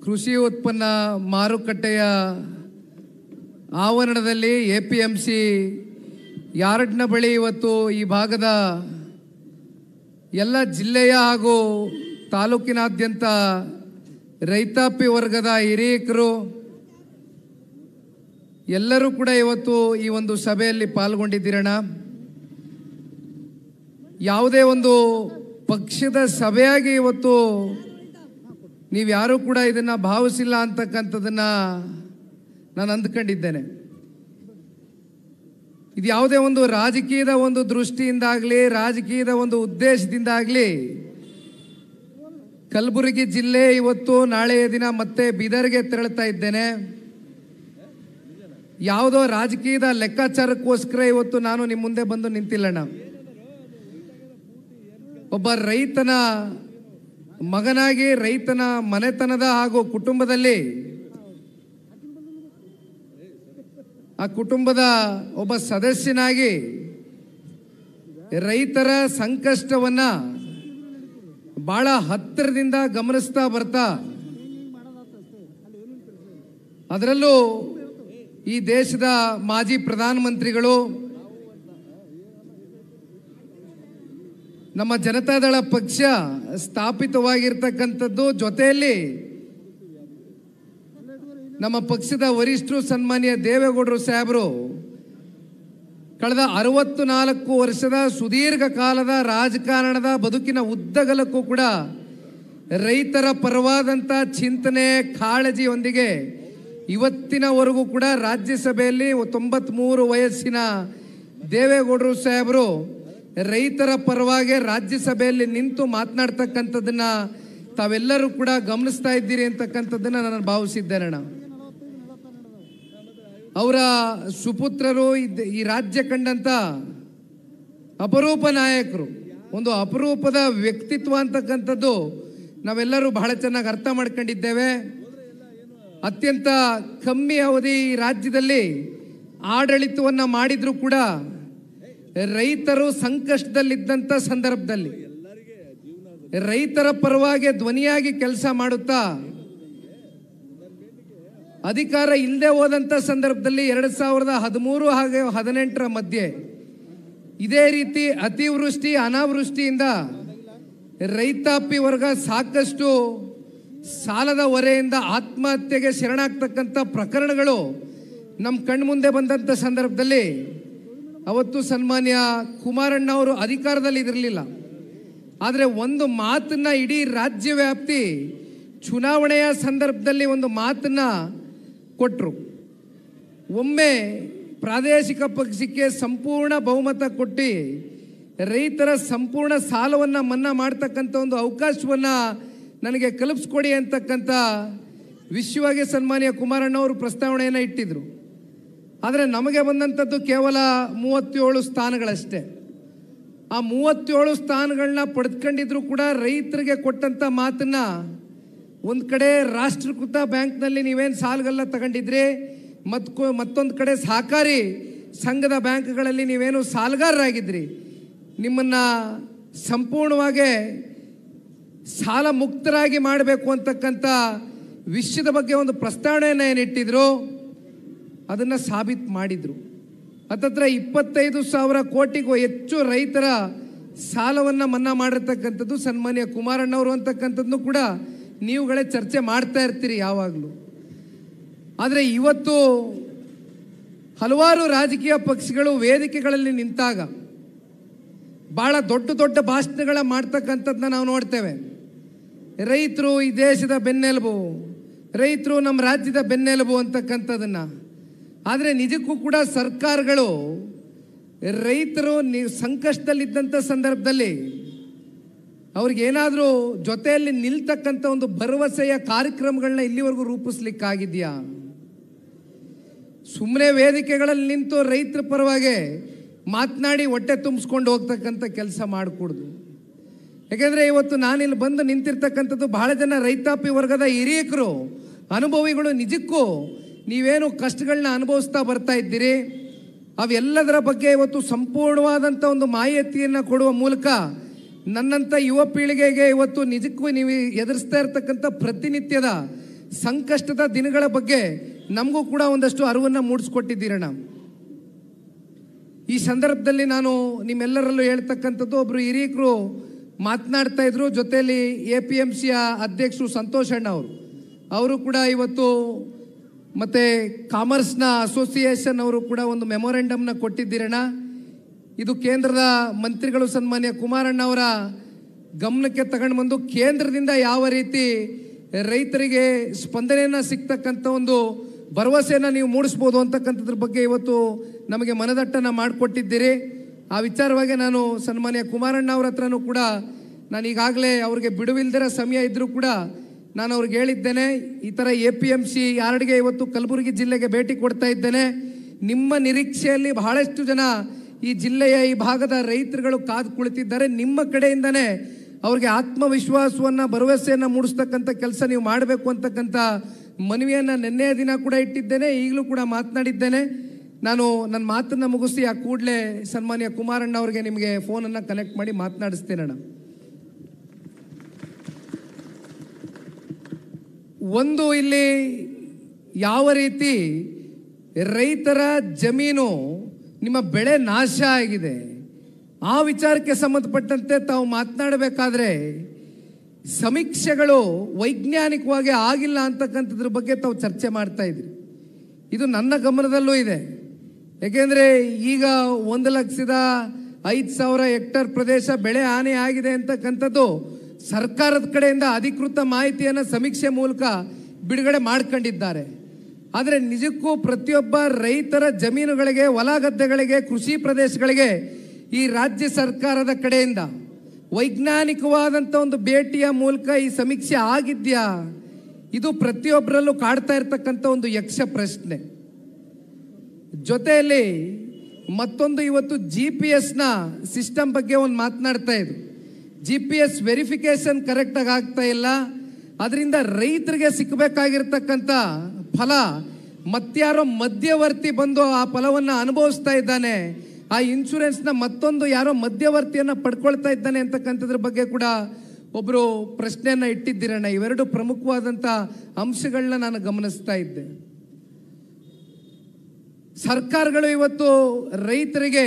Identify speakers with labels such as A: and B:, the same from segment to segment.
A: ಕೃಷಿ ಉತ್ಪನ್ನ ಮಾರುಕಟ್ಟೆಯ ಆವರಣದಲ್ಲಿ ಎಪಿಎಂಸಿ ಯಾರ್ಡ್ನ ಬಳಿ ಇವತ್ತು ಈ ಭಾಗದ ಎಲ್ಲ ಜಿಲ್ಲೆಯ ಹಾಗೂ ತಾಲೂಕಿನಾದ್ಯಂತ ರೈತಾಪಿ ವರ್ಗದ ಹಿರಿಯರು ಎಲ್ಲರೂ ಕೂಡ ಇವತ್ತು ಈ ಒಂದು ಸಭೆಯಲ್ಲಿ ಪಾಲ್ಗೊಂಡಿದ್ದೀರಣ್ಣ. ಯಾವುದೇ ಒಂದು ಪಕ್ಷದ ಸಭೆಯಾಗಿ ಇವತ್ತು ನೀವು ಯಾರೂ ಕೂಡ ಇದನ್ನು ಭಾವಿಸಿಲ್ಲ ಅಂತಕ್ಕಂಥದ್ದನ್ನ ನಾನು ಅಂದ್ಕೊಂಡಿದ್ದೇನೆ. ಇದು ಯಾವುದೇ ಒಂದು ರಾಜಕೀಯದ ಒಂದು ದೃಷ್ಟಿಯಿಂದಾಗಲಿ ರಾಜಕೀಯದ ಒಂದು ಉದ್ದೇಶದಿಂದಾಗಲಿ ಕಲಬುರಗಿ ಜಿಲ್ಲೆ ಇವತ್ತು ನಾಳೆಯ ದಿನ ಮತ್ತೆ ಬೀದರ್ಗೆ ತೆರಳುತ್ತಾ ಇದ್ದೇನೆ. ಯಾವುದೋ ರಾಜಕೀಯದ ಲೆಕ್ಕಾಚಾರಕ್ಕೋಸ್ಕರ ಇವತ್ತು ನಾನು ನಿಮ್ಮ ಮುಂದೆ ಬಂದು ನಿಂತಿಲ್ಲಣ್ಣ. ಒಬ್ಬ ರೈತನ ಮಗನಾಗಿ ರೈತನ ಮನೆತನದ ಹಾಗೂ ಕುಟುಂಬದಲ್ಲಿ ಆ ಕುಟುಂಬದ ಒಬ್ಬ ಸದಸ್ಯನಾಗಿ ರೈತರ ಸಂಕಷ್ಟವನ್ನ ಬಹಳ ಹತ್ತಿರದಿಂದ ಗಮನಿಸ್ತಾ ಬರ್ತಾ ಅದರಲ್ಲೂ ಈ ದೇಶದ ಮಾಜಿ ಪ್ರಧಾನಮಂತ್ರಿಗಳು ನಮ್ಮ ಜನತಾದಳ ಪಕ್ಷ ಸ್ಥಾಪಿತವಾಗಿರ್ತಕ್ಕಂಥದ್ದು, ಜೊತೆಯಲ್ಲಿ ನಮ್ಮ ಪಕ್ಷದ ವರಿಷ್ಠರು ಸನ್ಮಾನ್ಯ ದೇವೇಗೌಡರು ಸಾಹೇಬರು ಕಳೆದ 64 ವರ್ಷದ ಸುದೀರ್ಘ ಕಾಲದ ರಾಜಕಾರಣದ ಬದುಕಿನ ಉದ್ದಗಲಕ್ಕೂ ಕೂಡ ರೈತರ ಪರವಾದಂಥ ಚಿಂತನೆ ಕಾಳಜಿಯೊಂದಿಗೆ ಇವತ್ತಿನವರೆಗೂ ಕೂಡ ರಾಜ್ಯಸಭೆಯಲ್ಲಿ 93 ವಯಸ್ಸಿನ ದೇವೇಗೌಡರು ಸಾಹೇಬರು ರೈತರ ಪರವಾಗಿ ರಾಜ್ಯಸಭೆಯಲ್ಲಿ ನಿಂತು ಮಾತನಾಡ್ತಕ್ಕಂಥದ್ದನ್ನ ತಾವೆಲ್ಲರೂ ಕೂಡ ಗಮನಿಸ್ತಾ ಇದ್ದೀರಿ ಅಂತಕ್ಕಂಥದ್ದನ್ನ ನಾನು ಭಾವಿಸಿದ್ದೇನಣ್ಣ. ಅವರ ಸುಪುತ್ರರು ಈ ರಾಜ್ಯ ಕಂಡಂತ ಅಪರೂಪ ನಾಯಕರು, ಒಂದು ಅಪರೂಪದ ವ್ಯಕ್ತಿತ್ವ ಅಂತಕ್ಕಂಥದ್ದು ನಾವೆಲ್ಲರೂ ಬಹಳ ಚೆನ್ನಾಗಿ ಅರ್ಥ ಮಾಡ್ಕೊಂಡಿದ್ದೇವೆ. ಅತ್ಯಂತ ಕಮ್ಮಿ ಅವಧಿ ಈ ರಾಜ್ಯದಲ್ಲಿ ಆಡಳಿತವನ್ನ ಮಾಡಿದ್ರು ಕೂಡ ರೈತರು ಸಂಕಷ್ಟದಲ್ಲಿದ್ದಂಥ ಸಂದರ್ಭದಲ್ಲಿ ರೈತರ ಪರವಾಗಿ ಧ್ವನಿಯಾಗಿ ಕೆಲಸ ಮಾಡುತ್ತಾ ಅಧಿಕಾರ ಇಲ್ಲದೆ ಹೋದಂಥ ಸಂದರ್ಭದಲ್ಲಿ 2013 ಹಾಗೆ 2018 ಮಧ್ಯೆ ಇದೇ ರೀತಿ ಅತಿವೃಷ್ಟಿ ಅನಾವೃಷ್ಟಿಯಿಂದ ರೈತಾಪಿ ವರ್ಗ ಸಾಕಷ್ಟು ಸಾಲದ ಹೊರೆಯಿಂದ ಆತ್ಮಹತ್ಯೆಗೆ ಶರಣಾಗ್ತಕ್ಕಂಥ ಪ್ರಕರಣಗಳು ನಮ್ಮ ಕಣ್ಮುಂದೆ ಬಂದಂಥ ಸಂದರ್ಭದಲ್ಲಿ ಅವತ್ತು ಸನ್ಮಾನ್ಯ ಕುಮಾರಣ್ಣ ಅವರು ಅಧಿಕಾರದಲ್ಲಿ ಇರಲಿಲ್ಲ. ಆದರೆ ಒಂದು ಮಾತನ್ನ ಇಡೀ ರಾಜ್ಯ ವ್ಯಾಪ್ತಿ ಚುನಾವಣೆಯ ಸಂದರ್ಭದಲ್ಲಿ ಒಂದು ಮಾತನ್ನ ಕೊಟ್ಟರು. ಒಮ್ಮೆ ಪ್ರಾದೇಶಿಕ ಪಕ್ಷಕ್ಕೆ ಸಂಪೂರ್ಣ ಬಹುಮತ ಕೊಟ್ಟು ರೈತರ ಸಂಪೂರ್ಣ ಸಾಲವನ್ನು ಮನ್ನಾ ಮಾಡ್ತಕ್ಕಂಥ ಒಂದು ಅವಕಾಶವನ್ನು ನನಗೆ ಕಲ್ಪಿಸ್ಕೊಡಿ ಅಂತಕ್ಕಂಥ ವಿಷಯವಾಗಿ ಸನ್ಮಾನ್ಯ ಕುಮಾರಣ್ಣ ಅವರು ಪ್ರಸ್ತಾವನೆಯನ್ನು ಇಟ್ಟಿದ್ರು. ಆದರೆ ನಮಗೆ ಬಂದಂಥದ್ದು ಕೇವಲ 37 ಸ್ಥಾನಗಳಷ್ಟೇ. ಆ 37 ಸ್ಥಾನಗಳನ್ನ ಪಡೆದುಕೊಂಡಿದ್ರು ಕೂಡ ರೈತರಿಗೆ ಕೊಟ್ಟಂಥ ಮಾತನ್ನ ಒಂದು ಕಡೆ ರಾಷ್ಟ್ರೀಕೃತ ಬ್ಯಾಂಕ್ನಲ್ಲಿ ನೀವೇನು ಸಾಲಗಳೆಲ್ಲ ತಗೊಂಡಿದ್ರಿ, ಮತ್ತೊಂದು ಕಡೆ ಸಹಕಾರಿ ಸಂಘದ ಬ್ಯಾಂಕ್ಗಳಲ್ಲಿ ನೀವೇನು ಸಾಲಗಾರರಾಗಿದ್ರಿ, ನಿಮ್ಮನ್ನು ಸಂಪೂರ್ಣವಾಗಿ ಸಾಲ ಮುಕ್ತರಾಗಿ ಮಾಡಬೇಕು ಅಂತಕ್ಕಂಥ ವಿಷಯದ ಬಗ್ಗೆ ಒಂದು ಪ್ರಸ್ತಾವನೆಯನ್ನು ಏನಿಟ್ಟಿದ್ರು ಅದನ್ನು ಸಾಬೀತು ಮಾಡಿದರು. ಹತ್ತತ್ರ 25,000 ಕೋಟಿಗೂ ಹೆಚ್ಚು ರೈತರ ಸಾಲವನ್ನು ಮನ್ನಾ ಮಾಡಿರ್ತಕ್ಕಂಥದ್ದು ಸನ್ಮಾನ್ಯ ಕುಮಾರಣ್ಣವರು ಅಂತಕ್ಕಂಥದ್ದು ಕೂಡ ನೀವುಗಳೇ ಚರ್ಚೆ ಮಾಡ್ತಾ ಇರ್ತೀರಿ ಯಾವಾಗಲೂ. ಆದರೆ ಇವತ್ತು ಹಲವಾರು ರಾಜಕೀಯ ಪಕ್ಷಗಳು ವೇದಿಕೆಗಳಲ್ಲಿ ನಿಂತಾಗ ಭಾಳ ದೊಡ್ಡ ದೊಡ್ಡ ಭಾಷಣಗಳ ಮಾಡ್ತಕ್ಕಂಥದ್ದನ್ನ ನಾವು ನೋಡ್ತೇವೆ. ರೈತರು ಈ ದೇಶದ ಬೆನ್ನೆಲುಬು, ರೈತರು ನಮ್ಮ ರಾಜ್ಯದ ಬೆನ್ನೆಲುಬು ಅಂತಕ್ಕಂಥದ್ದನ್ನು. ಆದರೆ ನಿಜಕ್ಕೂ ಕೂಡ ಸರ್ಕಾರಗಳು ರೈತರು ಸಂಕಷ್ಟದಲ್ಲಿದ್ದಂಥ ಸಂದರ್ಭದಲ್ಲಿ ಅವ್ರಿಗೇನಾದರೂ ಜೊತೆಯಲ್ಲಿ ನಿಲ್ತಕ್ಕಂಥ ಒಂದು ಭರವಸೆಯ ಕಾರ್ಯಕ್ರಮಗಳನ್ನ ಇಲ್ಲಿವರೆಗೂ ರೂಪಿಸ್ಲಿಕ್ಕಾಗಿದೆಯಾ? ಸುಮ್ಮನೆ ವೇದಿಕೆಗಳಲ್ಲಿ ನಿಂತು ರೈತರ ಪರವಾಗಿ ಮಾತನಾಡಿ ಹೊಟ್ಟೆ ತುಂಬಿಸ್ಕೊಂಡು ಹೋಗ್ತಕ್ಕಂಥ ಕೆಲಸ ಮಾಡಿಕೊಡ್ದು. ಯಾಕೆಂದರೆ ಇವತ್ತು ನಾನಿಲ್ಲಿ ಬಂದು ನಿಂತಿರ್ತಕ್ಕಂಥದ್ದು ಬಹಳ ಜನ ರೈತಾಪಿ ವರ್ಗದ ಹಿರಿಯಕರು, ಅನುಭವಿಗಳು. ನಿಜಕ್ಕೂ ನೀವೇನು ಕಷ್ಟಗಳನ್ನ ಅನುಭವಿಸ್ತಾ ಬರ್ತಾ ಇದ್ದೀರಿ, ಅವೆಲ್ಲದರ ಬಗ್ಗೆ ಇವತ್ತು ಸಂಪೂರ್ಣವಾದಂಥ ಒಂದು ಮಾಹಿತಿಯನ್ನು ಕೊಡುವ ಮೂಲಕ ನನ್ನಂಥ ಯುವ ಪೀಳಿಗೆಗೆ ಇವತ್ತು ನಿಜಕ್ಕೂ ನೀವು ಎದುರಿಸ್ತಾ ಇರ್ತಕ್ಕಂಥ ಪ್ರತಿನಿತ್ಯದ ಸಂಕಷ್ಟದ ದಿನಗಳ ಬಗ್ಗೆ ನಮಗೂ ಕೂಡ ಒಂದಷ್ಟು ಅರಿವನ್ನು ಮೂಡಿಸ್ಕೊಟ್ಟಿದ್ದೀರಣ್ಣ. ಈ ಸಂದರ್ಭದಲ್ಲಿ ನಾನು ನಿಮ್ಮೆಲ್ಲರಲ್ಲೂ ಹೇಳ್ತಕ್ಕಂಥದ್ದು, ಒಬ್ಬರು ಹಿರಿಯರು ಮಾತನಾಡ್ತಾ ಇದ್ರು, ಜೊತೆಯಲ್ಲಿ APMCಯ ಅಧ್ಯಕ್ಷರು ಸಂತೋಷ್ ಅಣ್ಣ ಅವರು ಕೂಡ ಇವತ್ತು, ಮತ್ತು ಕಾಮರ್ಸ್ನ ಅಸೋಸಿಯೇಷನ್ ಅವರು ಕೂಡ ಒಂದು ಮೆಮೊರೆಂಡಮ್ನ ಕೊಟ್ಟಿದ್ದೀರಣ್ಣ. ಇದು ಕೇಂದ್ರದ ಮಂತ್ರಿಗಳು ಸನ್ಮಾನ್ಯ ಕುಮಾರಣ್ಣ ಅವರ ಗಮನಕ್ಕೆ ತಗೊಂಡು ಬಂದು ಕೇಂದ್ರದಿಂದ ಯಾವ ರೀತಿ ರೈತರಿಗೆ ಸ್ಪಂದನೆಯನ್ನು ಸಿಗ್ತಕ್ಕಂಥ ಒಂದು ಭರವಸೆಯನ್ನು ನೀವು ಮೂಡಿಸ್ಬೋದು ಅಂತಕ್ಕಂಥದ್ರ ಬಗ್ಗೆ ಇವತ್ತು ನಮಗೆ ಮನದಟ್ಟನ್ನು ಮಾಡಿಕೊಟ್ಟಿದ್ದೀರಿ. ಆ ವಿಚಾರವಾಗಿ ನಾನು ಸನ್ಮಾನ್ಯ ಕುಮಾರಣ್ಣ ಅವ್ರ ಹತ್ರನೂ ಕೂಡ ನಾನು ಈಗಾಗಲೇ ಅವ್ರಿಗೆ ಬಿಡುವಿಲ್ದಿರೋ ಸಮಯ ಇದ್ದರೂ ಕೂಡ ನಾನು ಅವ್ರಿಗೆ ಹೇಳಿದ್ದೇನೆ, ಈ ಥರ APMC ಯಾರ್ಡ್ಗೆ ಇವತ್ತು ಕಲಬುರಗಿ ಜಿಲ್ಲೆಗೆ ಭೇಟಿ ಕೊಡ್ತಾ ಇದ್ದೇನೆ. ನಿಮ್ಮ ನಿರೀಕ್ಷೆಯಲ್ಲಿ ಬಹಳಷ್ಟು ಜನ ಈ ಜಿಲ್ಲೆಯ ಈ ಭಾಗದ ರೈತರುಗಳು ಕಾದು ಕುಳಿತಿದ್ದಾರೆ. ನಿಮ್ಮ ಕಡೆಯಿಂದನೇ ಅವ್ರಿಗೆ ಆತ್ಮವಿಶ್ವಾಸವನ್ನು, ಭರವಸೆಯನ್ನು ಮೂಡಿಸ್ತಕ್ಕಂಥ ಕೆಲಸ ನೀವು ಮಾಡಬೇಕು ಅಂತಕ್ಕಂಥ ಮನವಿಯನ್ನು ನಿನ್ನೆಯ ದಿನ ಕೂಡ ಇಟ್ಟಿದ್ದೇನೆ, ಈಗಲೂ ಕೂಡ ಮಾತನಾಡಿದ್ದೇನೆ. ನಾನು ನನ್ನ ಮಾತನ್ನು ಮುಗಿಸಿ ಆ ಕೂಡಲೇ ಸನ್ಮಾನ್ಯ ಕುಮಾರಣ್ಣ ಅವರಿಗೆ ನಿಮಗೆ ಫೋನನ್ನು ಕನೆಕ್ಟ್ ಮಾಡಿ ಮಾತನಾಡಿಸ್ತೇನಣ್ಣ. ಒಂದು, ಇಲ್ಲಿ ಯಾವ ರೀತಿ ರೈತರ ಜಮೀನು, ನಿಮ್ಮ ಬೆಳೆ ನಾಶ ಆಗಿದೆ, ಆ ವಿಚಾರಕ್ಕೆ ಸಂಬಂಧಪಟ್ಟಂತೆ ತಾವು ಮಾತನಾಡಬೇಕಾದ್ರೆ ಸಮೀಕ್ಷೆಗಳು ವೈಜ್ಞಾನಿಕವಾಗಿ ಆಗಿಲ್ಲ ಅಂತಕ್ಕಂಥದ್ರ ಬಗ್ಗೆ ತಾವು ಚರ್ಚೆ ಮಾಡ್ತಾ ಇದ್ರಿ. ಇದು ನನ್ನ ಗಮನದಲ್ಲೂ ಇದೆ. ಯಾಕೆಂದರೆ ಈಗ 1,05,000 ಹೆಕ್ಟೇರ್ ಪ್ರದೇಶ ಬೆಳೆ ಹಾನಿ ಆಗಿದೆ ಅಂತಕ್ಕಂಥದ್ದು ಸರ್ಕಾರದ ಕಡೆಯಿಂದ ಅಧಿಕೃತ ಮಾಹಿತಿಯನ್ನು ಸಮೀಕ್ಷೆ ಮೂಲಕ ಬಿಡುಗಡೆ ಮಾಡ್ಕೊಂಡಿದ್ದಾರೆ. ಆದರೆ ನಿಜಕ್ಕೂ ಪ್ರತಿಯೊಬ್ಬ ರೈತರ ಜಮೀನುಗಳಿಗೆ, ಹೊಲ ಗದ್ದೆಗಳಿಗೆ, ಕೃಷಿ ಪ್ರದೇಶಗಳಿಗೆ ಈ ರಾಜ್ಯ ಸರ್ಕಾರದ ಕಡೆಯಿಂದ ವೈಜ್ಞಾನಿಕವಾದಂಥ ಒಂದು ಭೇಟಿಯ ಮೂಲಕ ಈ ಸಮೀಕ್ಷೆ ಆಗಿದ್ಯಾ? ಇದು ಪ್ರತಿಯೊಬ್ಬರಲ್ಲೂ ಕಾಡ್ತಾ ಇರ್ತಕ್ಕಂಥ ಒಂದು ಯಕ್ಷ ಪ್ರಶ್ನೆ. ಜೊತೆಯಲ್ಲಿ ಮತ್ತೊಂದು, ಇವತ್ತು GPS ಸಿಸ್ಟಮ್ ಬಗ್ಗೆ ಒಂದು ಮಾತನಾಡ್ತಾ ಇದ್ರು. GPS ವೆರಿಫಿಕೇಶನ್ ಕರೆಕ್ಟಾಗಿ ಆಗ್ತಾ ಇಲ್ಲ. ಅದರಿಂದ ರೈತರಿಗೆ ಸಿಕ್ಕಬೇಕಾಗಿರ್ತಕ್ಕಂಥ ಫಲ ಮತ್ಯಾರೋ ಮಧ್ಯವರ್ತಿ ಬಂದು ಆ ಫಲವನ್ನು ಅನುಭವಿಸ್ತಾ ಇದ್ದಾನೆ, ಆ ಇನ್ಶೂರೆನ್ಸ್ನ ಮತ್ತೊಂದು ಯಾರೋ ಮಧ್ಯವರ್ತಿಯನ್ನು ಪಡ್ಕೊಳ್ತಾ ಇದ್ದಾನೆ ಅಂತಕ್ಕಂಥದ್ರ ಬಗ್ಗೆ ಕೂಡ ಒಬ್ಬರು ಪ್ರಶ್ನೆಯನ್ನು ಇಟ್ಟಿದ್ದೀರಣ್ಣ. ಇವೆರಡು ಪ್ರಮುಖವಾದಂಥ ಅಂಶಗಳನ್ನ ನಾನು ಗಮನಿಸ್ತಾ ಇದ್ದೆ. ಸರ್ಕಾರಗಳು ಇವತ್ತು ರೈತರಿಗೆ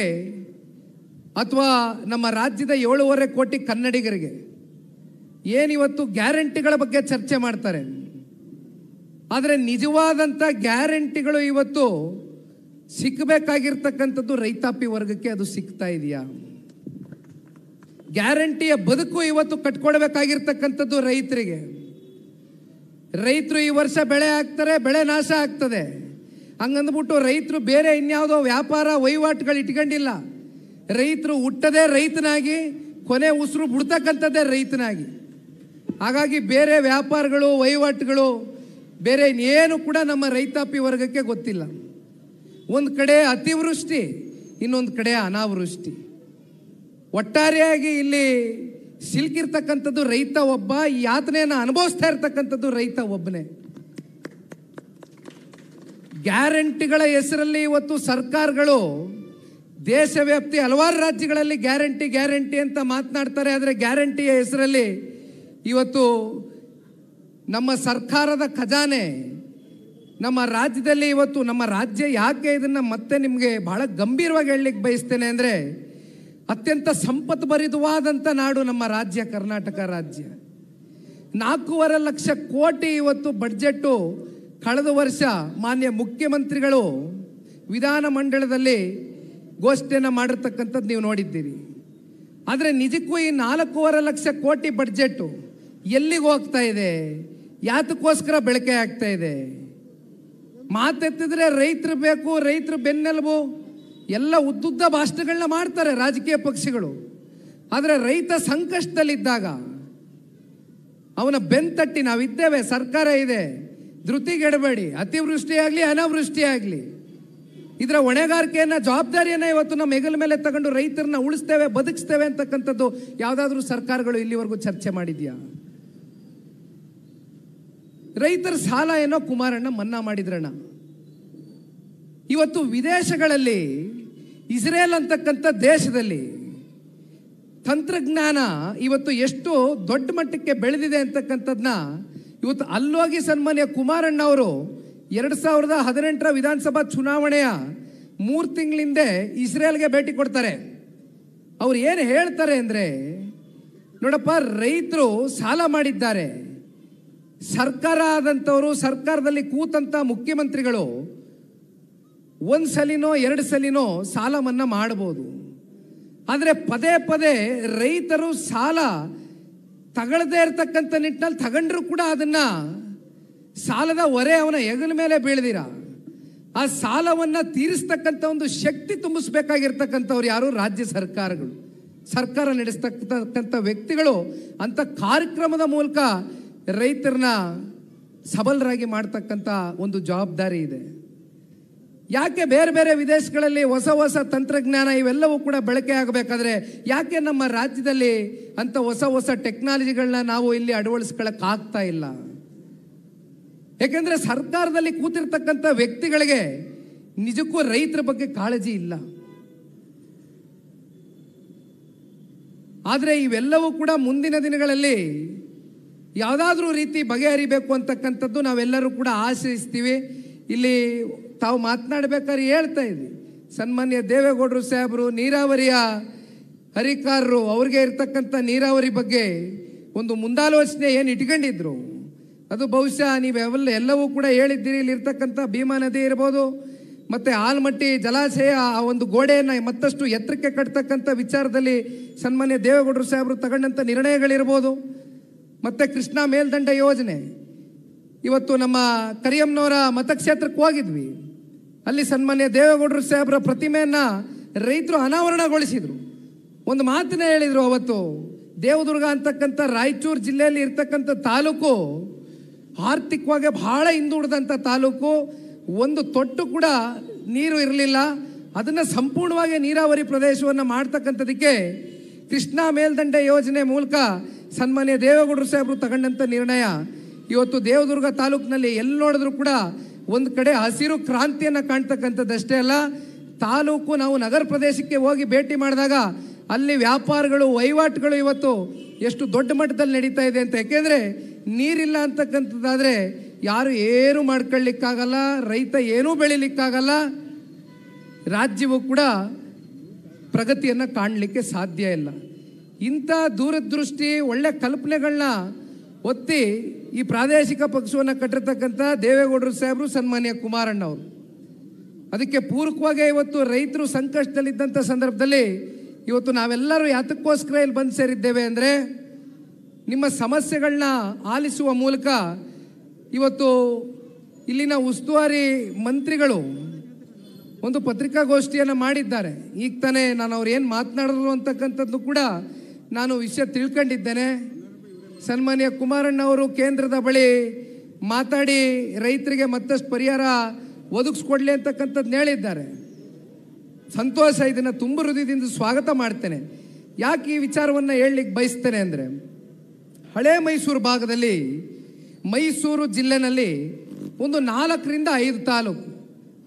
A: ಅಥವಾ ನಮ್ಮ ರಾಜ್ಯದ 7.5 ಕೋಟಿ ಕನ್ನಡಿಗರಿಗೆ ಏನಿವತ್ತು ಗ್ಯಾರಂಟಿಗಳ ಬಗ್ಗೆ ಚರ್ಚೆ ಮಾಡ್ತಾರೆ. ಆದರೆ ನಿಜವಾದಂಥ ಗ್ಯಾರಂಟಿಗಳು ಇವತ್ತು ಸಿಕ್ಕಬೇಕಾಗಿರ್ತಕ್ಕಂಥದ್ದು ರೈತಾಪಿ ವರ್ಗಕ್ಕೆ ಅದು ಸಿಗ್ತಾ ಇದೆಯಾ? ಗ್ಯಾರಂಟಿಯ ಬದುಕು ಇವತ್ತು ಕಟ್ಕೊಡ್ಬೇಕಾಗಿರ್ತಕ್ಕಂಥದ್ದು ರೈತರಿಗೆ. ರೈತರು ಈ ವರ್ಷ ಬೆಳೆ ಹಾಕ್ತಾರೆ, ಬೆಳೆ ನಾಶ ಆಗ್ತದೆ. ಹಂಗಂದ್ಬಿಟ್ಟು ರೈತರು ಬೇರೆ ಇನ್ಯಾವುದೋ ವ್ಯಾಪಾರ ವಹಿವಾಟುಗಳು ಇಟ್ಕೊಂಡಿಲ್ಲ. ರೈತರು ಹುಟ್ಟದೇ ರೈತನಾಗಿ, ಕೊನೆ ಉಸಿರು ಬಿಡ್ತಕ್ಕಂಥದ್ದೇ ರೈತನಾಗಿ. ಹಾಗಾಗಿ ಬೇರೆ ವ್ಯಾಪಾರಗಳು, ವಹಿವಾಟುಗಳು, ಬೇರೆ ಏನು ಕೂಡ ನಮ್ಮ ರೈತಾಪಿ ವರ್ಗಕ್ಕೆ ಗೊತ್ತಿಲ್ಲ. ಒಂದು ಕಡೆ ಅತಿವೃಷ್ಟಿ, ಇನ್ನೊಂದು ಕಡೆ ಅನಾವೃಷ್ಟಿ. ಒಟ್ಟಾರೆಯಾಗಿ ಇಲ್ಲಿ ಸಿಲುಕಿರ್ತಕ್ಕಂಥದ್ದು ರೈತ ಒಬ್ಬ, ಈ ಯಾತನೆಯನ್ನು ಅನುಭವಿಸ್ತಾ ಇರ್ತಕ್ಕಂಥದ್ದು ರೈತ ಒಬ್ಬನೇ. ಗ್ಯಾರಂಟಿಗಳ ಹೆಸರಲ್ಲಿ ಇವತ್ತು ಸರ್ಕಾರಗಳು ದೇಶವ್ಯಾಪ್ತಿ ಹಲವಾರು ರಾಜ್ಯಗಳಲ್ಲಿ ಗ್ಯಾರಂಟಿ ಅಂತ ಮಾತನಾಡ್ತಾರೆ. ಆದರೆ ಗ್ಯಾರಂಟಿಯ ಹೆಸರಲ್ಲಿ ಇವತ್ತು ನಮ್ಮ ಸರ್ಕಾರದ ಖಜಾನೆ, ನಮ್ಮ ರಾಜ್ಯದಲ್ಲಿ ಇವತ್ತು ನಮ್ಮ ರಾಜ್ಯ ಯಾಕೆ ಇದನ್ನು ಮತ್ತೆ ನಿಮಗೆ ಬಹಳ ಗಂಭೀರವಾಗಿ ಹೇಳಲಿಕ್ಕೆ ಬಯಸ್ತೇನೆ ಅಂದರೆ, ಅತ್ಯಂತ ಸಂಪತ್ಭರಿತವಾದಂಥ ನಾಡು ನಮ್ಮ ರಾಜ್ಯ ಕರ್ನಾಟಕ ರಾಜ್ಯ. 4.5 ಲಕ್ಷ ಕೋಟಿ ಇವತ್ತು ಬಡ್ಜೆಟ್ಟು ಕಳೆದ ವರ್ಷ ಮಾನ್ಯ ಮುಖ್ಯಮಂತ್ರಿಗಳು ವಿಧಾನಮಂಡಲದಲ್ಲಿ ಘೋಷಣೆಯನ್ನು ಮಾಡಿರ್ತಕ್ಕಂಥದ್ದು ನೀವು ನೋಡಿದ್ದೀರಿ. ಆದರೆ ನಿಜಕ್ಕೂ ಈ 4.5 ಲಕ್ಷ ಕೋಟಿ ಬಡ್ಜೆಟ್ಟು ಎಲ್ಲಿಗೆ ಹೋಗ್ತಾ ಇದೆ, ಯಾತಕ್ಕೋಸ್ಕರ ಬಳಕೆ ಆಗ್ತಾ ಇದೆ? ಮಾತೆತ್ತಿದ್ರೆ ರೈತರು ಬೇಕು, ರೈತರು ಬೆನ್ನೆಲುಬು, ಎಲ್ಲ ಉದ್ದುದ್ದ ಭಾಷಣಗಳನ್ನ ಮಾಡ್ತಾರೆ ರಾಜಕೀಯ ಪಕ್ಷಗಳು. ಆದರೆ ರೈತ ಸಂಕಷ್ಟದಲ್ಲಿದ್ದಾಗ ಅವನ ಬೆನ್ತಟ್ಟಿ ನಾವಿದ್ದೇವೆ, ಸರ್ಕಾರ ಇದೆ, ಧೃತಿಗೆಡಬೇಡಿ, ಅತಿವೃಷ್ಟಿ ಆಗಲಿ ಅನಾವೃಷ್ಟಿ ಆಗಲಿ ಇದರ ಹೊಣೆಗಾರಿಕೆಯನ್ನು, ಜವಾಬ್ದಾರಿಯನ್ನು ಇವತ್ತು ನಮ್ಮ ಹೆಗಲ ಮೇಲೆ ತಗೊಂಡು ರೈತರನ್ನ ಉಳಿಸ್ತೇವೆ, ಬದುಕಿಸ್ತೇವೆ ಅಂತಕ್ಕಂಥದ್ದು ಯಾವುದಾದ್ರೂ ಸರ್ಕಾರಗಳು ಇಲ್ಲಿವರೆಗೂ ಚರ್ಚೆ ಮಾಡಿದ್ಯಾ? ರೈತರ ಸಾಲ ಏನೋ ಕುಮಾರಣ್ಣ ಮನ್ನಾ ಮಾಡಿದ್ರಣ್ಣ. ಇವತ್ತು ವಿದೇಶಗಳಲ್ಲಿ, ಇಸ್ರೇಲ್ ಅಂತಕ್ಕಂಥ ದೇಶದಲ್ಲಿ ತಂತ್ರಜ್ಞಾನ ಇವತ್ತು ಎಷ್ಟು ದೊಡ್ಡ ಮಟ್ಟಕ್ಕೆ ಬೆಳೆದಿದೆ ಅಂತಕ್ಕಂಥದ್ದನ್ನ ಇವತ್ತು ಅಲ್ಲೋಗಿ ಸನ್ಮಾನ್ಯ ಕುಮಾರಣ್ಣ ಅವರು 2018 ವಿಧಾನಸಭಾ ಚುನಾವಣೆಯ 3 ತಿಂಗಳಿಂದ ಇಸ್ರೇಲ್ಗೆ ಭೇಟಿ ಕೊಡ್ತಾರೆ. ಅವ್ರು ಏನು ಹೇಳ್ತಾರೆ ಅಂದರೆ, ನೋಡಪ್ಪ, ರೈತರು ಸಾಲ ಮಾಡಿದ್ದಾರೆ, ಸರ್ಕಾರ ಆದಂಥವರು, ಸರ್ಕಾರದಲ್ಲಿ ಕೂತಂಥ ಮುಖ್ಯಮಂತ್ರಿಗಳು 1 ಸಲಿನೋ 2 ಸಲಿನೋ ಸಾಲ ಮನ್ನಾ ಮಾಡ್ಬೋದು. ಆದರೆ ಪದೇ ಪದೇ ರೈತರು ಸಾಲ ತಗೊಳ್ಳದೇ ಇರತಕ್ಕಂಥ ನಿಟ್ಟಿನಲ್ಲಿ ತಗೊಂಡ್ರು ಕೂಡ ಅದನ್ನು ಸಾಲದ ಹೊರೆ ಅವನ ಹೆಗಲ ಮೇಲೆ ಬೀಳ್ದಿರ ಆ ಸಾಲವನ್ನು ತೀರಿಸ್ತಕ್ಕಂಥ ಒಂದು ಶಕ್ತಿ ತುಂಬಿಸ್ಬೇಕಾಗಿರ್ತಕ್ಕಂಥವ್ರು ಯಾರು? ರಾಜ್ಯ ಸರ್ಕಾರಗಳು, ಸರ್ಕಾರ ನಡೆಸ್ತಕ್ಕಂಥ ವ್ಯಕ್ತಿಗಳು. ಅಂಥ ಕಾರ್ಯಕ್ರಮದ ಮೂಲಕ ರೈತರನ್ನ ಸಬಲರಾಗಿ ಮಾಡ್ತಕ್ಕಂಥ ಒಂದು ಜವಾಬ್ದಾರಿ ಇದೆ. ಯಾಕೆ ಬೇರೆ ಬೇರೆ ವಿದೇಶಗಳಲ್ಲಿ ಹೊಸ ಹೊಸ ತಂತ್ರಜ್ಞಾನ ಇವೆಲ್ಲವೂ ಕೂಡ ಬಳಕೆ ಆಗಬೇಕಾದ್ರೆ ಯಾಕೆ ನಮ್ಮ ರಾಜ್ಯದಲ್ಲಿ ಅಂಥ ಹೊಸ ಹೊಸ ಟೆಕ್ನಾಲಜಿಗಳನ್ನ ನಾವು ಇಲ್ಲಿ ಅಳವಡಿಸ್ಕೊಳ್ಳೋಕ್ಕಾಗ್ತಾ ಇಲ್ಲ? ಯಾಕೆಂದರೆ ಸರ್ಕಾರದಲ್ಲಿ ಕೂತಿರ್ತಕ್ಕಂಥ ವ್ಯಕ್ತಿಗಳಿಗೆ ನಿಜಕ್ಕೂ ರೈತರ ಬಗ್ಗೆ ಕಾಳಜಿ ಇಲ್ಲ. ಆದರೆ ಇವೆಲ್ಲವೂ ಕೂಡ ಮುಂದಿನ ದಿನಗಳಲ್ಲಿ ಯಾವುದಾದ್ರೂ ರೀತಿ ಬಗೆಹರಿಬೇಕು ಅಂತಕ್ಕಂಥದ್ದು ನಾವೆಲ್ಲರೂ ಕೂಡ ಆಶ್ರಯಿಸ್ತೀವಿ. ಇಲ್ಲಿ ತಾವು ಮಾತನಾಡಬೇಕಾದ್ರೆ ಹೇಳ್ತಾ ಇದ್ವಿ, ಸನ್ಮಾನ್ಯ ದೇವೇಗೌಡರು ಸಾಹೇಬರು ನೀರಾವರಿಯ ಹರಿಕಾರರು, ಅವ್ರಿಗೆ ಇರ್ತಕ್ಕಂಥ ನೀರಾವರಿ ಬಗ್ಗೆ ಒಂದು ಮುಂದಾಲೋಚನೆ ಏನು ಇಟ್ಕೊಂಡಿದ್ರು, ಅದು ಬಹುಶಃ ಎಲ್ಲವೂ ಕೂಡ ಹೇಳಿದ್ದೀರಿ. ಇಲ್ಲಿರ್ತಕ್ಕಂಥ ಭೀಮಾ ನದಿ ಇರ್ಬೋದು, ಮತ್ತು ಆಲ್ಮಟ್ಟಿ ಜಲಾಶಯ ಆ ಒಂದು ಗೋಡೆಯನ್ನು ಮತ್ತಷ್ಟು ಎತ್ತರಕ್ಕೆ ಕಟ್ತಕ್ಕಂಥ ವಿಚಾರದಲ್ಲಿ ಸನ್ಮಾನ್ಯ ದೇವೇಗೌಡರು ಸಾಹೇಬರು ತಗೊಂಡಂಥ ನಿರ್ಣಯಗಳಿರ್ಬೋದು, ಮತ್ತು ಕೃಷ್ಣಾ ಮೇಲ್ದಂಡ ಯೋಜನೆ. ಇವತ್ತು ನಮ್ಮ ಕರಿಯಮ್ಮನವರ ಮತಕ್ಷೇತ್ರಕ್ಕೆ ಹೋಗಿದ್ವಿ, ಅಲ್ಲಿ ಸನ್ಮಾನ್ಯ ದೇವೇಗೌಡರು ಸಾಹೇಬರ ಪ್ರತಿಮೆಯನ್ನು ರೈತರು ಅನಾವರಣಗೊಳಿಸಿದರು. ಒಂದು ಮಾತನ್ನ ಹೇಳಿದರು, ಅವತ್ತು ದೇವದುರ್ಗ ಅಂತಕ್ಕಂಥ ರಾಯಚೂರು ಜಿಲ್ಲೆಯಲ್ಲಿ ಇರ್ತಕ್ಕಂಥ ತಾಲೂಕು ಆರ್ಥಿಕವಾಗಿ ಬಹಳ ಹಿಂದುಳಿದಂಥ ತಾಲೂಕು, ಒಂದು ತೊಟ್ಟು ಕೂಡ ನೀರು ಇರಲಿಲ್ಲ. ಅದನ್ನು ಸಂಪೂರ್ಣವಾಗಿ ನೀರಾವರಿ ಪ್ರದೇಶವನ್ನು ಮಾಡ್ತಕ್ಕಂಥದಕ್ಕೆ ಕೃಷ್ಣಾ ಮೇಲ್ದಂಡೆ ಯೋಜನೆ ಮೂಲಕ ಸನ್ಮಾನ್ಯ ದೇವೇಗೌಡರು ಸಾಹೇಬರು ತಗೊಂಡಂಥ ನಿರ್ಣಯ ಇವತ್ತು ದೇವದುರ್ಗ ತಾಲೂಕಿನಲ್ಲಿ ಎಲ್ಲಿ ನೋಡಿದ್ರು ಕೂಡ ಒಂದು ಕಡೆ ಹಸಿರು ಕ್ರಾಂತಿಯನ್ನು ಕಾಣ್ತಕ್ಕಂಥದ್ದಷ್ಟೇ ಅಲ್ಲ, ತಾಲೂಕು ನಾವು ನಗರ ಪ್ರದೇಶಕ್ಕೆ ಹೋಗಿ ಭೇಟಿ ಮಾಡಿದಾಗ ಅಲ್ಲಿ ವ್ಯಾಪಾರಗಳು, ವಹಿವಾಟುಗಳು ಇವತ್ತು ಎಷ್ಟು ದೊಡ್ಡ ಮಟ್ಟದಲ್ಲಿ ನಡೀತಾ ಇದೆ ಅಂತ. ಯಾಕೆಂದರೆ ನೀರಿಲ್ಲ ಅಂತಕ್ಕಂಥದ್ದಾದರೆ ಯಾರು ಏನೂ ಮಾಡ್ಕೊಳ್ಳಿಕ್ಕಾಗಲ್ಲ, ರೈತ ಏನೂ ಬೆಳಿಲಿಕ್ಕಾಗಲ್ಲ, ರಾಜ್ಯವು ಕೂಡ ಪ್ರಗತಿಯನ್ನು ಕಾಣಲಿಕ್ಕೆ ಸಾಧ್ಯ ಇಲ್ಲ. ಇಂಥ ದೂರದೃಷ್ಟಿ ಒಳ್ಳೆ ಕಲ್ಪನೆಗಳನ್ನ ಒತ್ತಿ ಈ ಪ್ರಾದೇಶಿಕ ಪಕ್ಷವನ್ನು ಕಟ್ಟಿರ್ತಕ್ಕಂಥ ದೇವೇಗೌಡರು ಸಾಹೇಬರು, ಸನ್ಮಾನ್ಯ ಕುಮಾರಣ್ಣ ಅವರು, ಅದಕ್ಕೆ ಪೂರಕವಾಗಿ ಇವತ್ತು ರೈತರು ಸಂಕಷ್ಟದಲ್ಲಿದ್ದಂಥ ಸಂದರ್ಭದಲ್ಲಿ ಇವತ್ತು ನಾವೆಲ್ಲರೂ ಯಾತಕ್ಕೋಸ್ಕರ ಇಲ್ಲಿ ಬಂದು ಸೇರಿದ್ದೇವೆ ಅಂದರೆ, ನಿಮ್ಮ ಸಮಸ್ಯೆಗಳನ್ನ ಆಲಿಸುವ ಮೂಲಕ ಇವತ್ತು ಇಲ್ಲಿನ ಉಸ್ತುವಾರಿ ಮಂತ್ರಿಗಳು ಒಂದು ಪತ್ರಿಕಾಗೋಷ್ಠಿಯನ್ನು ಮಾಡಿದ್ದಾರೆ. ಈಗ ತಾನೇ ನಾನು ಅವ್ರು ಏನು ಮಾತನಾಡಿದ್ರು ಅಂತಕ್ಕಂಥದ್ದು ಕೂಡ ನಾನು ವಿಷಯ ತಿಳ್ಕೊಂಡಿದ್ದೇನೆ. ಸನ್ಮಾನ್ಯ ಕುಮಾರಣ್ಣ ಅವರು ಕೇಂದ್ರದ ಬಳಿ ಮಾತಾಡಿ ರೈತರಿಗೆ ಮತ್ತಷ್ಟು ಪರಿಹಾರ ಒದಗಿಸ್ಕೊಡ್ಲಿ ಅಂತಕ್ಕಂಥದ್ದು ಹೇಳಿದ್ದಾರೆ. ಸಂತೋಷ, ಇದನ್ನು ತುಂಬ ಹೃದಯದಿಂದ ಸ್ವಾಗತ ಮಾಡ್ತೇನೆ. ಯಾಕೆ ಈ ವಿಚಾರವನ್ನು ಹೇಳಲಿಕ್ಕೆ ಬಯಸ್ತೇನೆ ಅಂದರೆ, ಹಳೆ ಮೈಸೂರು ಭಾಗದಲ್ಲಿ, ಮೈಸೂರು ಜಿಲ್ಲೆನಲ್ಲಿ ಒಂದು 4 ರಿಂದ 5 ತಾಲೂಕು,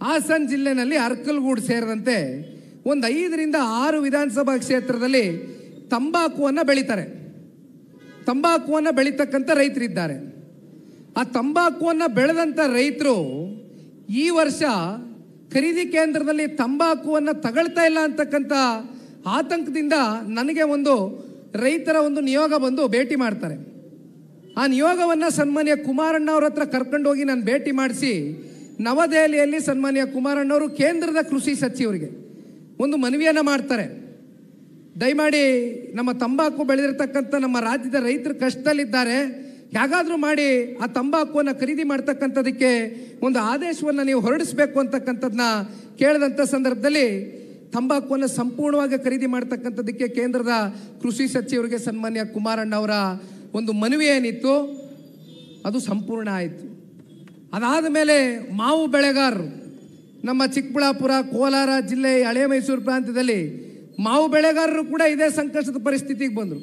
A: ಹಾಸನ ಜಿಲ್ಲೆನಲ್ಲಿ ಅರ್ಕಲ್ಗೂಡು ಸೇರಿದಂತೆ ಒಂದು 5 ರಿಂದ 6 ವಿಧಾನಸಭಾ ಕ್ಷೇತ್ರದಲ್ಲಿ ತಂಬಾಕುವನ್ನು ಬೆಳೀತಾರೆ. ತಂಬಾಕುವನ್ನು ಬೆಳೀತಕ್ಕಂಥ ರೈತರಿದ್ದಾರೆ. ಆ ತಂಬಾಕುವನ್ನು ಬೆಳೆದಂಥ ರೈತರು ಈ ವರ್ಷ ಖರೀದಿ ಕೇಂದ್ರದಲ್ಲಿ ತಂಬಾಕುವನ್ನು ತಗೊಳ್ತಾ ಇಲ್ಲ ಅಂತಕ್ಕಂಥ ಆತಂಕದಿಂದ ನನಗೆ ಒಂದು ರೈತರ ಒಂದು ನಿಯೋಗ ಬಂದು ಭೇಟಿ ಮಾಡ್ತಾರೆ. ಆ ನಿಯೋಗವನ್ನು ಸನ್ಮಾನ್ಯ ಕುಮಾರಣ್ಣ ಅವ್ರ ಹತ್ರ ಕರ್ಕೊಂಡೋಗಿ ನಾನು ಭೇಟಿ ಮಾಡಿಸಿ ನವದೆಹಲಿಯಲ್ಲಿ ಸನ್ಮಾನ್ಯ ಕುಮಾರಣ್ಣವರು ಕೇಂದ್ರದ ಕೃಷಿ ಸಚಿವರಿಗೆ ಒಂದು ಮನವಿಯನ್ನು ಮಾಡ್ತಾರೆ. ದಯಮಾಡಿ ನಮ್ಮ ತಂಬಾಕು ಬೆಳೆದಿರ್ತಕ್ಕಂಥ ನಮ್ಮ ರಾಜ್ಯದ ರೈತರು ಕಷ್ಟದಲ್ಲಿದ್ದಾರೆ, ಹೇಗಾದರೂ ಮಾಡಿ ಆ ತಂಬಾಕುವನ್ನು ಖರೀದಿ ಮಾಡ್ತಕ್ಕಂಥದಕ್ಕೆ ಒಂದು ಆದೇಶವನ್ನು ನೀವು ಹೊರಡಿಸಬೇಕು ಅಂತಕ್ಕಂಥದ್ದನ್ನ ಕೇಳಿದಂಥ ಸಂದರ್ಭದಲ್ಲಿ ತಂಬಾಕುವನ್ನು ಸಂಪೂರ್ಣವಾಗಿ ಖರೀದಿ ಮಾಡ್ತಕ್ಕಂಥದಕ್ಕೆ ಕೇಂದ್ರದ ಕೃಷಿ ಸಚಿವರಿಗೆ ಸನ್ಮಾನ್ಯ ಕುಮಾರಣ್ಣ ಅವರ ಒಂದು ಮನವಿ ಏನಿತ್ತು ಅದು ಸಂಪೂರ್ಣ ಆಯಿತು. ಅದಾದ ಮೇಲೆ ಮಾವು ಬೆಳೆಗಾರರು ನಮ್ಮ ಚಿಕ್ಕಬಳ್ಳಾಪುರ, ಕೋಲಾರ ಜಿಲ್ಲೆ, ಹಳೆ ಮೈಸೂರು ಪ್ರಾಂತ್ಯದಲ್ಲಿ ಮಾವು ಬೆಳೆಗಾರರು ಕೂಡ ಇದೇ ಸಂಕಷ್ಟದ ಪರಿಸ್ಥಿತಿಗೆ ಬಂದರು.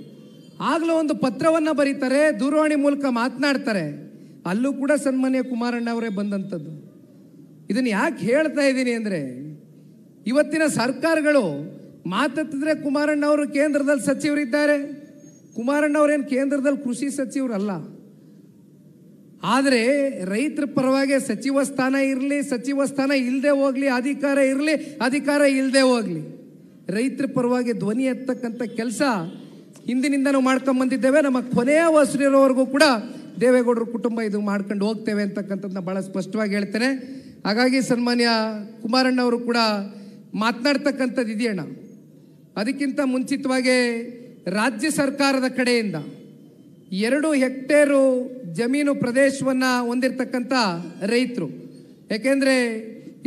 A: ಆಗಲೂ ಒಂದು ಪತ್ರವನ್ನು ಬರೀತಾರೆ, ದೂರವಾಣಿ ಮೂಲಕ ಮಾತನಾಡ್ತಾರೆ. ಅಲ್ಲೂ ಕೂಡ ಸನ್ಮಾನ್ಯ ಕುಮಾರಣ್ಣ ಅವರೇ ಬಂದಂಥದ್ದು. ಇದನ್ನು ಯಾಕೆ ಹೇಳ್ತಾ ಇದ್ದೀನಿ ಅಂದರೆ, ಇವತ್ತಿನ ಸರ್ಕಾರಗಳು ಮಾತಾಡ್ತಿದ್ರೆ ಕುಮಾರಣ್ಣ ಅವರು ಕೇಂದ್ರದಲ್ಲಿ ಸಚಿವರಿದ್ದಾರೆ. ಕುಮಾರಣ್ಣ ಅವರೇನು ಕೇಂದ್ರದಲ್ಲಿ ಕೃಷಿ ಸಚಿವರಲ್ಲ. ಆದರೆ ರೈತರ ಪರವಾಗಿ ಸಚಿವ ಸ್ಥಾನ ಇರಲಿ, ಸಚಿವ ಸ್ಥಾನ ಇಲ್ಲದೆ ಹೋಗಲಿ, ಅಧಿಕಾರ ಇರಲಿ, ಅಧಿಕಾರ ಇಲ್ಲದೆ ಹೋಗಲಿ, ರೈತರ ಪರವಾಗಿ ಧ್ವನಿ ಎತ್ತಕ್ಕಂಥ ಕೆಲಸ ಹಿಂದಿನಿಂದ ನಾವು ಮಾಡ್ಕೊಂಬಂದಿದ್ದೇವೆ. ನಮ್ಮ ಕೊನೆಯ ಉಸಿರಿರೋವರೆಗೂ ಕೂಡ ದೇವೇಗೌಡರ ಕುಟುಂಬ ಇದು ಮಾಡ್ಕೊಂಡು ಹೋಗ್ತೇವೆ ಅಂತಕ್ಕಂಥದ್ದನ್ನ ಭಾಳ ಸ್ಪಷ್ಟವಾಗಿ ಹೇಳ್ತೇನೆ. ಹಾಗಾಗಿ ಸನ್ಮಾನ್ಯ ಕುಮಾರಣ್ಣವರು ಕೂಡ ಮಾತನಾಡ್ತಕ್ಕಂಥದ್ದು ಇದೆಯಣ್ಣ. ಅದಕ್ಕಿಂತ ಮುಂಚಿತವಾಗಿ ರಾಜ್ಯ ಸರ್ಕಾರದ ಕಡೆಯಿಂದ 2 ಹೆಕ್ಟೇರು ಜಮೀನು ಪ್ರದೇಶವನ್ನು ಹೊಂದಿರತಕ್ಕಂಥ ರೈತರು, ಯಾಕೆಂದರೆ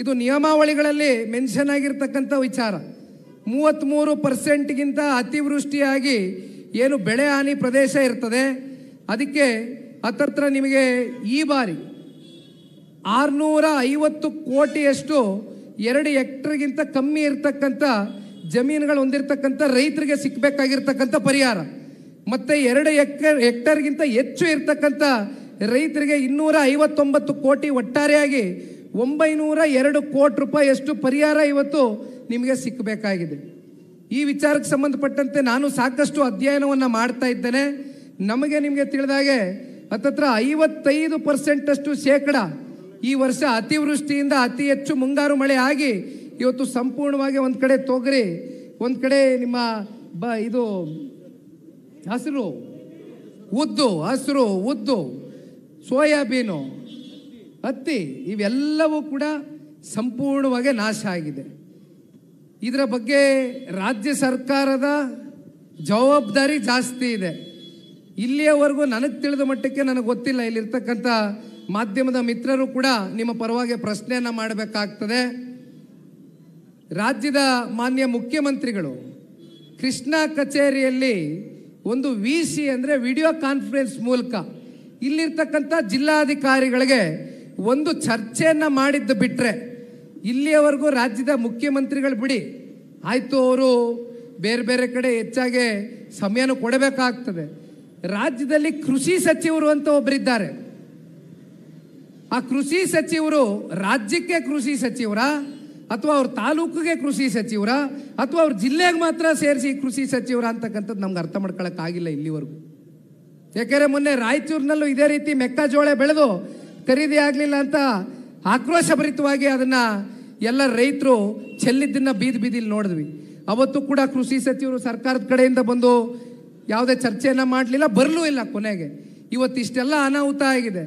A: ಇದು ನಿಯಮಾವಳಿಗಳಲ್ಲಿ ಮೆನ್ಷನ್ ಆಗಿರ್ತಕ್ಕಂಥ ವಿಚಾರ, 33%ಗಿಂತ ಅತಿವೃಷ್ಟಿಯಾಗಿ ಏನು ಬೆಳೆ ಹಾನಿ ಪ್ರದೇಶ ಇರ್ತದೆ, ಅದಕ್ಕೆ ಹತ್ತತ್ರ ನಿಮಗೆ ಈ ಬಾರಿ 650 ಕೋಟಿಯಷ್ಟು 2 ಹೆಕ್ಟರ್ಗಿಂತ ಕಮ್ಮಿ ಇರ್ತಕ್ಕಂಥ ಜಮೀನುಗಳು ಹೊಂದಿರತಕ್ಕಂಥ ರೈತರಿಗೆ ಸಿಕ್ಕಬೇಕಾಗಿರ್ತಕ್ಕಂಥ ಪರಿಹಾರ, ಮತ್ತು 2 ಹೆಕ್ಟರ್ಗಿಂತ ಹೆಚ್ಚು ಇರ್ತಕ್ಕಂಥ ರೈತರಿಗೆ 259 ಕೋಟಿ, ಒಟ್ಟಾರೆಯಾಗಿ 902 ಕೋಟಿ ರೂಪಾಯಿಯಷ್ಟು ಪರಿಹಾರ ಇವತ್ತು ನಿಮಗೆ ಸಿಕ್ಕಬೇಕಾಗಿದೆ. ಈ ವಿಚಾರಕ್ಕೆ ಸಂಬಂಧಪಟ್ಟಂತೆ ನಾನು ಸಾಕಷ್ಟು ಅಧ್ಯಯನವನ್ನು ಮಾಡ್ತಾ ಇದ್ದೇನೆ. ನಿಮಗೆ ತಿಳಿದಾಗೆ ಹತ್ತತ್ರ 55% ಶೇಕಡ ಈ ವರ್ಷ ಅತಿವೃಷ್ಟಿಯಿಂದ ಅತಿ ಹೆಚ್ಚು ಮುಂಗಾರು ಮಳೆ ಆಗಿ ಇವತ್ತು ಸಂಪೂರ್ಣವಾಗಿ ಒಂದು ಕಡೆ ತೊಗರಿ, ಒಂದು ಕಡೆ ನಿಮ್ಮ ಇದು ಹಸಿರು ಉದ್ದು, ಸೋಯಾಬೀನು, ಹತ್ತಿ ಇವೆಲ್ಲವೂ ಕೂಡ ಸಂಪೂರ್ಣವಾಗಿ ನಾಶ ಆಗಿದೆ. ಇದರ ಬಗ್ಗೆ ರಾಜ್ಯ ಸರ್ಕಾರದ ಜವಾಬ್ದಾರಿ ಜಾಸ್ತಿ ಇದೆ. ಇಲ್ಲಿಯವರೆಗೂ ನನಗೆ ತಿಳಿದ ಮಟ್ಟಕ್ಕೆ ನನಗೆ ಗೊತ್ತಿಲ್ಲ, ಇಲ್ಲಿರ್ತಕ್ಕಂಥ ಮಾಧ್ಯಮದ ಮಿತ್ರರು ಕೂಡ ನಿಮ್ಮ ಪರವಾಗಿ ಪ್ರಶ್ನೆಯನ್ನು ಮಾಡಬೇಕಾಗ್ತದೆ. ರಾಜ್ಯದ ಮಾನ್ಯ ಮುಖ್ಯಮಂತ್ರಿಗಳು ಕೃಷ್ಣಾ ಕಚೇರಿಯಲ್ಲಿ ಒಂದು VC ಅಂದರೆ ವಿಡಿಯೋ ಕಾನ್ಫರೆನ್ಸ್ ಮೂಲಕ ಇಲ್ಲಿರ್ತಕ್ಕಂಥ ಜಿಲ್ಲಾಧಿಕಾರಿಗಳಿಗೆ ಒಂದು ಚರ್ಚೆಯನ್ನು ಮಾಡಿದ್ದು ಬಿಟ್ಟರೆ ಇಲ್ಲಿಯವರೆಗೂ ರಾಜ್ಯದ ಮುಖ್ಯಮಂತ್ರಿಗಳು ಬಿಡಿ ಆಯಿತು, ಅವರು ಬೇರೆ ಬೇರೆ ಕಡೆ ಹೆಚ್ಚಾಗಿ ಸಮಯನೂ ಕೊಡಬೇಕಾಗ್ತದೆ. ರಾಜ್ಯದಲ್ಲಿ ಕೃಷಿ ಸಚಿವರು ಅಂತ ಒಬ್ಬರಿದ್ದಾರೆ. ಆ ಕೃಷಿ ಸಚಿವರು ರಾಜ್ಯಕ್ಕೆ ಕೃಷಿ ಸಚಿವರ, ಅಥವಾ ಅವ್ರ ತಾಲೂಕಿಗೆ ಕೃಷಿ ಸಚಿವರ, ಅಥವಾ ಅವ್ರ ಜಿಲ್ಲೆಗೆ ಮಾತ್ರ ಸೇರಿಸಿ ಕೃಷಿ ಸಚಿವರ ಅಂತಕ್ಕಂಥದ್ದು ನಮ್ಗೆ ಅರ್ಥ ಮಾಡ್ಕೊಳಕ್ಕಾಗಿಲ್ಲ ಇಲ್ಲಿವರೆಗೂ. ಯಾಕೆಂದರೆ ಮೊನ್ನೆ ರಾಯಚೂರಿನಲ್ಲೂ ಇದೇ ರೀತಿ ಮೆಕ್ಕೆಜೋಳ ಬೆಳೆದು ಖರೀದಿ ಆಗಲಿಲ್ಲ ಅಂತ ಆಕ್ರೋಶಭರಿತವಾಗಿ ಅದನ್ನು ಎಲ್ಲ ರೈತರು ಚೆಲ್ಲಿದ್ದನ್ನು ಬೀದಿಲಿ ನೋಡಿದ್ವಿ. ಅವತ್ತು ಕೂಡ ಕೃಷಿ ಸಚಿವರು ಸರ್ಕಾರದ ಕಡೆಯಿಂದ ಬಂದು ಯಾವುದೇ ಚರ್ಚೆಯನ್ನು ಮಾಡಲಿಲ್ಲ, ಬರಲೂ ಇಲ್ಲ. ಕೊನೆಗೆ ಇವತ್ತು ಇಷ್ಟೆಲ್ಲ ಅನಾಹುತ ಆಗಿದೆ.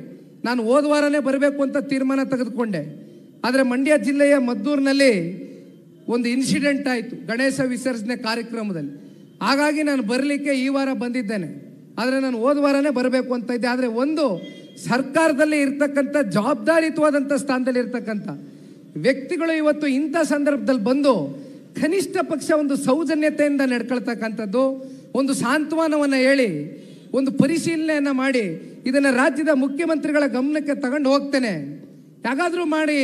A: ನಾನು ಹೋದ ವಾರನೇ ಬರಬೇಕು ಅಂತ ತೀರ್ಮಾನ ತೆಗೆದುಕೊಂಡೆ. ಆದರೆ ಮಂಡ್ಯ ಜಿಲ್ಲೆಯ ಮದ್ದೂರಿನಲ್ಲಿ ಒಂದು ಇನ್ಸಿಡೆಂಟ್ ಆಯಿತು ಗಣೇಶ ವಿಸರ್ಜನೆ ಕಾರ್ಯಕ್ರಮದಲ್ಲಿ. ಹಾಗಾಗಿ ನಾನು ಬರಲಿಕ್ಕೆ ಈ ವಾರ ಬಂದಿದ್ದೇನೆ. ಆದರೆ ನಾನು ಹೋದ ವಾರನೇ ಬರಬೇಕು ಅಂತ ಇದ್ದೆ. ಆದರೆ ಒಂದು ಸರ್ಕಾರದಲ್ಲಿ ಇರ್ತಕ್ಕಂಥ ಜವಾಬ್ದಾರಿಯುತವಾದಂಥ ಸ್ಥಾನದಲ್ಲಿ ಇರ್ತಕ್ಕಂಥ ವ್ಯಕ್ತಿಗಳು ಇವತ್ತು ಇಂಥ ಸಂದರ್ಭದಲ್ಲಿ ಬಂದು ಕನಿಷ್ಠ ಪಕ್ಷ ಒಂದು ಸೌಜನ್ಯತೆಯಿಂದ ನಡ್ಕೊಳ್ತಕ್ಕಂಥದ್ದು, ಒಂದು ಸಾಂತ್ವನವನ್ನು ಹೇಳಿ, ಒಂದು ಪರಿಶೀಲನೆಯನ್ನು ಮಾಡಿ ಇದನ್ನು ರಾಜ್ಯದ ಮುಖ್ಯಮಂತ್ರಿಗಳ ಗಮನಕ್ಕೆ ತಗೊಂಡು ಹೋಗ್ತೇನೆ, ಯಾಗಾದರೂ ಮಾಡಿ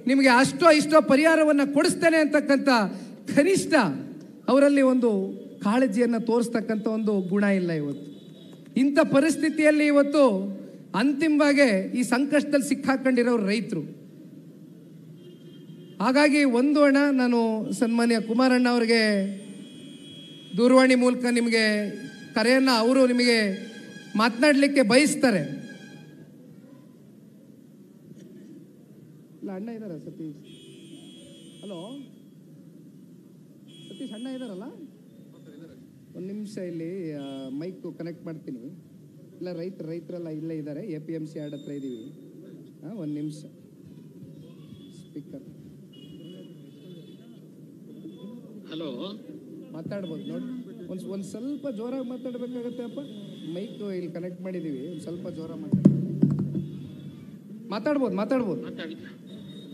A: ನಿಮಗೆ ಅಷ್ಟೋ ಇಷ್ಟೋ ಪರಿಹಾರವನ್ನು ಕೊಡಿಸ್ತೇನೆ ಅಂತಕ್ಕಂಥ ಕನಿಷ್ಠ ಅವರಲ್ಲಿ ಒಂದು ಕಾಳಜಿಯನ್ನು ತೋರಿಸ್ತಕ್ಕಂಥ ಒಂದು ಗುಣ ಇಲ್ಲ ಇವತ್ತು. ಇಂಥ ಪರಿಸ್ಥಿತಿಯಲ್ಲಿ ಇವತ್ತು ಅಂತಿಮವಾಗಿ ಈ ಸಂಕಷ್ಟದಲ್ಲಿ ಸಿಕ್ಕಾಕೊಂಡಿರೋರು ರೈತರು. ಹಾಗಾಗಿ ಒಂದು ಅಣ್ಣ, ನಾನು ಸನ್ಮಾನ್ಯ ಕುಮಾರಣ್ಣ ಅವರಿಗೆ ದೂರವಾಣಿ ಮೂಲಕ ನಿಮಗೆ ಕರೆಯನ್ನು ಅವರು ನಿಮಗೆ ಮಾತನಾಡಲಿಕ್ಕೆ ಬಯಸ್ತಾರೆ. ಇಲ್ಲ, ಅಣ್ಣ ಇದ್ದಾರ ಸತೀಶ್? ಹಲೋ ಸತೀಶ್ ಅಣ್ಣ ಇದ್ದಾರಲ್ಲ? ಒಂದು ನಿಮಿಷ ಇಲ್ಲಿ ಮೈಕ್ ಕನೆಕ್ಟ್ ಮಾಡ್ತೀನಿ. ಇಲ್ಲ, ರೈತರೆಲ್ಲ ಇಲ್ಲೇ ಇದ್ದಾರೆ, APMC ಯಾರ್ಡ್ ಹತ್ರ ಇದ್ದೀವಿ. ಒಂದು ನಿಮಿಷ ಸ್ಪೀಕರ್.
B: ಹಲೋ,
A: ಮಾತಾಡ್ಬೋದು ನೋಡಿ. ಒಂದು ಸ್ವಲ್ಪ ಜೋರಾಗಿ ಮಾತಾಡಬೇಕಾಗತ್ತೆ ಅಪ್ಪ. ಮೈಕ್ ಇಲ್ಲಿ ಕನೆಕ್ಟ್ ಮಾಡಿದ್ದೀವಿ, ಒಂದು ಸ್ವಲ್ಪ ಜೋರ ಮಾತಾಡ್ಬೋದು.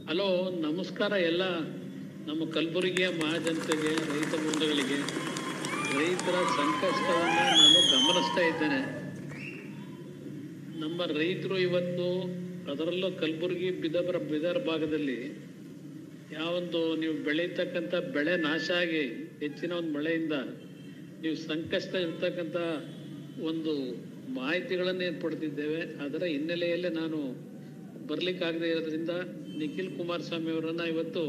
B: ಹಲೋ, ನಮಸ್ಕಾರ ಎಲ್ಲ ನಮ್ಮ ಕಲಬುರಗಿಯ ಮಹಾಜನತೆಗೆ, ರೈತ ಬಂಧುಗಳಿಗೆ. ರೈತರ ಸಂಕಷ್ಟವನ್ನು ನಾನು ಗಮನಿಸ್ತಾ ಇದ್ದೇನೆ. ನಮ್ಮ ರೈತರು ಇವತ್ತು, ಅದರಲ್ಲೂ ಕಲಬುರಗಿ ಬಿದರ್ ಭಾಗದಲ್ಲಿ ಯಾವೊಂದು ನೀವು ಬೆಳೀತಕ್ಕಂಥ ಬೆಳೆ ನಾಶ ಆಗಿ ಹೆಚ್ಚಿನ ಒಂದು ಮಳೆಯಿಂದ ನೀವು ಸಂಕಷ್ಟ ಇರ್ತಕ್ಕಂಥ ಒಂದು ಮಾಹಿತಿಗಳನ್ನು ಏನು ಪಡೆದಿದ್ದೇವೆ. ಅದರ ಹಿನ್ನೆಲೆಯಲ್ಲೇ ನಾನು ಬರಲಿಕ್ಕಾಗದೇ ಇರೋದ್ರಿಂದ ನಿಖಿಲ್ ಕುಮಾರಸ್ವಾಮಿ ಅವರನ್ನು ಇವತ್ತು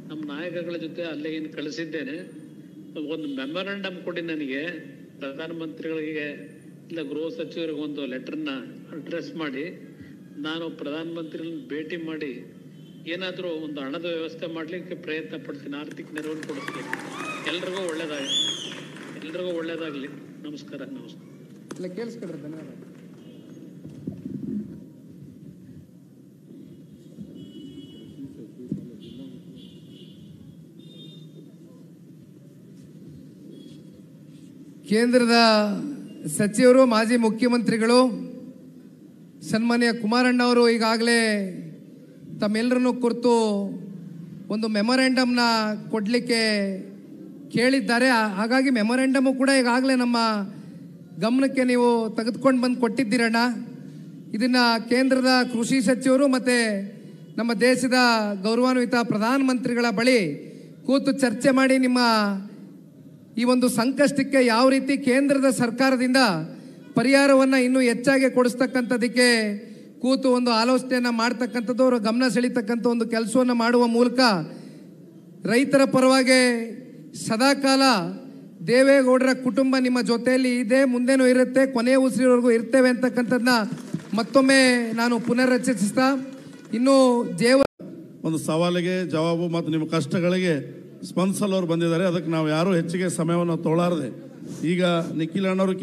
B: ನಮ್ಮ ನಾಯಕಗಳ ಜೊತೆ ಅಲ್ಲಿಗೆ ಕಳಿಸಿದ್ದೇನೆ. ಒಂದು ಮೆಮೊರಂಡಮ್ ಕೊಡಿ ನನಗೆ, ಪ್ರಧಾನಮಂತ್ರಿಗಳಿಗೆ ಇಲ್ಲ ಗೃಹ ಸಚಿವರಿಗೆ ಒಂದು ಲೆಟರ್ನ ಅಡ್ರೆಸ್ ಮಾಡಿ ನಾನು ಪ್ರಧಾನಮಂತ್ರಿಗಳನ್ನ ಭೇಟಿ ಮಾಡಿ ಏನಾದರೂ ಒಂದು ಹಣದ ವ್ಯವಸ್ಥೆ ಮಾಡಲಿಕ್ಕೆ ಪ್ರಯತ್ನ ಪಡ್ತೀನಿ, ಆರ್ಥಿಕ ನೆರವನ್ನು ಕೊಡಿಸ್ತೀನಿ. ಎಲ್ರಿಗೂ ಒಳ್ಳೇದಾಗಲಿ. ನಮಸ್ಕಾರ.
A: ಇಲ್ಲ ಕೇಳಿಸ್ಕೊಡ್ರಿ, ಧನ್ಯವಾದ. ಕೇಂದ್ರದ ಸಚಿವರು, ಮಾಜಿ ಮುಖ್ಯಮಂತ್ರಿಗಳು ಸನ್ಮಾನ್ಯ ಕುಮಾರಣ್ಣ ಅವರು ಈಗಾಗಲೇ ತಮ್ಮೆಲ್ಲರನ್ನು ಕುರಿತು ಒಂದು ಮೆಮೊರೆಂಡಮ್ನ ಕೊಡಲಿಕ್ಕೆ ಕೇಳಿದ್ದಾರೆ. ಹಾಗಾಗಿ ಮೆಮೊರೆಂಡಮು ಕೂಡ ಈಗಾಗಲೇ ನಮ್ಮ ಗಮನಕ್ಕೆ ನೀವು ತೆಗೆದುಕೊಂಡು ಬಂದು ಕೊಟ್ಟಿದ್ದೀರಣ್ಣ. ಇದನ್ನು ಕೇಂದ್ರದ ಕೃಷಿ ಸಚಿವರು ಮತ್ತು ನಮ್ಮ ದೇಶದ ಗೌರವಾನ್ವಿತ ಪ್ರಧಾನಮಂತ್ರಿಗಳ ಬಳಿ ಕೂತು ಚರ್ಚೆ ಮಾಡಿ ನಿಮ್ಮ ಈ ಒಂದು ಸಂಕಷ್ಟಕ್ಕೆ ಯಾವ ರೀತಿ ಕೇಂದ್ರದ ಸರ್ಕಾರದಿಂದ ಪರಿಹಾರವನ್ನು ಇನ್ನೂ ಹೆಚ್ಚಾಗಿ ಕೊಡಿಸ್ತಕ್ಕಂಥದ್ದಕ್ಕೆ ಕೂತು ಒಂದು ಆಲೋಚನೆಯನ್ನು ಮಾಡ್ತಕ್ಕಂಥದ್ದು, ಅವರ ಗಮನ ಸೆಳೀತಕ್ಕಂಥ ಒಂದು ಕೆಲಸವನ್ನು ಮಾಡುವ ಮೂಲಕ ರೈತರ ಪರವಾಗಿ ಸದಾಕಾಲ ದೇವೇಗೌಡರ ಕುಟುಂಬ ನಿಮ್ಮ ಜೊತೆಯಲ್ಲಿ ಇದೆ, ಮುಂದೆನೂ ಇರುತ್ತೆ, ಕೊನೆಯ ಉಸಿರಿವರೆಗೂ ಇರ್ತೇವೆ ಅಂತಕ್ಕಂಥದ್ದನ್ನ ಮತ್ತೊಮ್ಮೆ ನಾನು ಪುನರ್ರಚಿಸ್ತಾ ಇನ್ನು
C: ಒಂದು ಸವಾಲಿಗೆ ಜವಾಬು ಮತ್ತು ನಿಮ್ಮ ಕಷ್ಟಗಳಿಗೆ ಸ್ಪಂದಿಸಲು ಅವರು ಬಂದಿದ್ದಾರೆ. ಅದಕ್ಕೆ ನಾವು ಯಾರೂ ಹೆಚ್ಚಿಗೆ ಸಮಯವನ್ನು ತೊಗೊಳ್ಳಾರದೆ ಈಗ ನಿಖಿಲ್ ಅಣ್ಣವರು